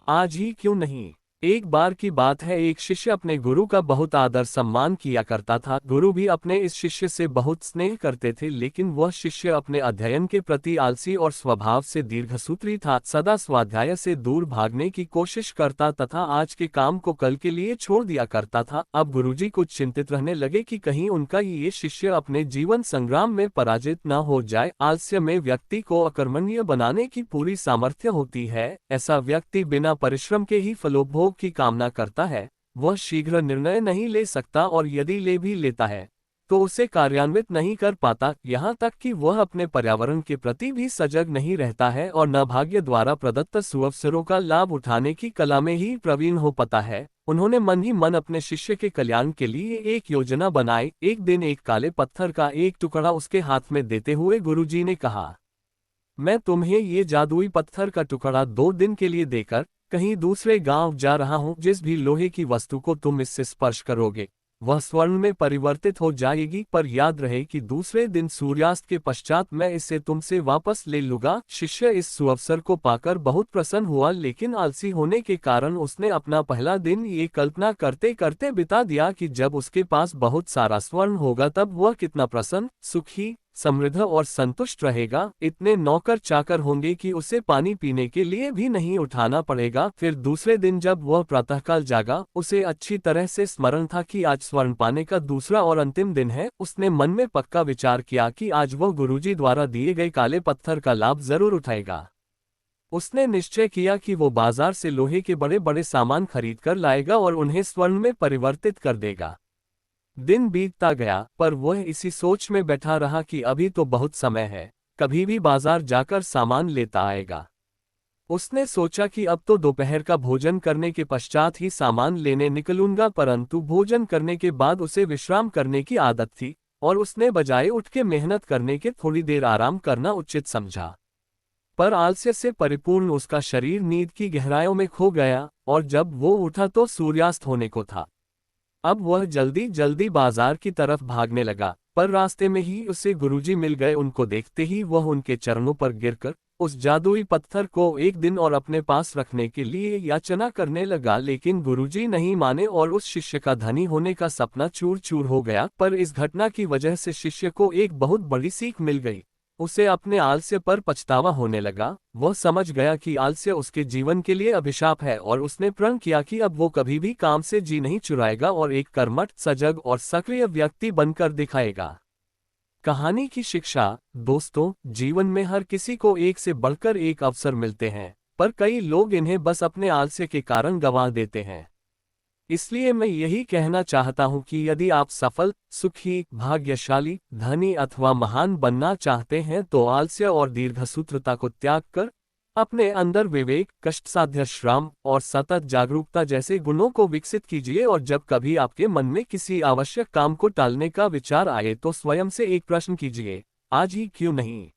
आज ही क्यों नहीं। एक बार की बात है, एक शिष्य अपने गुरु का बहुत आदर सम्मान किया करता था। गुरु भी अपने इस शिष्य से बहुत स्नेह करते थे, लेकिन वह शिष्य अपने अध्ययन के प्रति आलसी और स्वभाव से दीर्घसूत्री था। सदा स्वाध्याय से दूर भागने की कोशिश करता तथा आज के काम को कल के लिए छोड़ दिया करता था। अब गुरुजी कुछ चिंतित रहने लगे कि कहीं उनका ये शिष्य अपने जीवन संग्राम में पराजित न हो जाए। आलस्य में व्यक्ति को अकर्मण्य बनाने की पूरी सामर्थ्य होती है। ऐसा व्यक्ति बिना परिश्रम के ही फलोपभोग की कामना करता है। वह शीघ्र निर्णय नहीं ले सकता और यदि ले भी लेता है तो उसे कार्यान्वित नहीं कर पाता। यहाँ तक कि वह अपने पर्यावरण के प्रति भी सजग नहीं रहता है और न भाग्य द्वारा प्रदत्त सुअवसरों का लाभ उठाने की कला में ही प्रवीण हो पाता है। उन्होंने मन ही मन अपने शिष्य के कल्याण के लिए एक योजना बनाई। एक दिन एक काले पत्थर का एक टुकड़ा उसके हाथ में देते हुए गुरुजी ने कहा, मैं तुम्हें ये जादुई पत्थर का टुकड़ा 2 दिन के लिए देकर कहीं दूसरे गांव जा रहा हूं। जिस भी लोहे की वस्तु को तुम इससे स्पर्श करोगे वह स्वर्ण में परिवर्तित हो जाएगी, पर याद रहे कि दूसरे दिन सूर्यास्त के पश्चात मैं इसे तुमसे वापस ले लूंगा। शिष्य इस सुअवसर को पाकर बहुत प्रसन्न हुआ, लेकिन आलसी होने के कारण उसने अपना पहला दिन ये कल्पना करते करते बिता दिया कि जब उसके पास बहुत सारा स्वर्ण होगा तब वह कितना प्रसन्न, सुखी, समृद्ध और संतुष्ट रहेगा। इतने नौकर चाकर होंगे कि उसे पानी पीने के लिए भी नहीं उठाना पड़ेगा। फिर दूसरे दिन जब वह प्रातःकाल जागा, उसे अच्छी तरह से स्मरण था कि आज स्वर्ण पाने का दूसरा और अंतिम दिन है। उसने मन में पक्का विचार किया कि आज वह गुरुजी द्वारा दिए गए काले पत्थर का लाभ जरूर उठाएगा। उसने निश्चय किया कि वो बाजार से लोहे के बड़े बड़े सामान खरीद कर लाएगा और उन्हें स्वर्ण में परिवर्तित कर देगा। दिन बीतता गया, पर वह इसी सोच में बैठा रहा कि अभी तो बहुत समय है, कभी भी बाजार जाकर सामान लेता आएगा। उसने सोचा कि अब तो दोपहर का भोजन करने के पश्चात ही सामान लेने निकलूंगा, परंतु भोजन करने के बाद उसे विश्राम करने की आदत थी और उसने बजाय उठ के मेहनत करने के थोड़ी देर आराम करना उचित समझा। पर आलस्य से परिपूर्ण उसका शरीर नींद की गहराइयों में खो गया और जब वो उठा तो सूर्यास्त होने को था। अब वह जल्दी जल्दी बाजार की तरफ भागने लगा, पर रास्ते में ही उसे गुरुजी मिल गए। उनको देखते ही वह उनके चरणों पर गिरकर उस जादुई पत्थर को एक दिन और अपने पास रखने के लिए याचना करने लगा, लेकिन गुरुजी नहीं माने और उस शिष्य का धनी होने का सपना चूर चूर हो गया। पर इस घटना की वजह से शिष्य को एक बहुत बड़ी सीख मिल गई। उसे अपने आलस्य पर पछतावा होने लगा। वह समझ गया कि आलस्य उसके जीवन के लिए अभिशाप है और उसने प्रण किया कि अब वो कभी भी काम से जी नहीं चुराएगा और एक कर्मठ, सजग और सक्रिय व्यक्ति बनकर दिखाएगा। कहानी की शिक्षा। दोस्तों, जीवन में हर किसी को एक से बढ़कर एक अवसर मिलते हैं, पर कई लोग इन्हें बस अपने आलस्य के कारण गंवा देते हैं। इसलिए मैं यही कहना चाहता हूं कि यदि आप सफल, सुखी, भाग्यशाली, धनी अथवा महान बनना चाहते हैं तो आलस्य और दीर्घसूत्रता को त्याग कर अपने अंदर विवेक, कष्टसाध्य श्रम और सतत जागरूकता जैसे गुणों को विकसित कीजिए। और जब कभी आपके मन में किसी आवश्यक काम को टालने का विचार आए तो स्वयं से एक प्रश्न कीजिए, आज ही क्यों नहीं।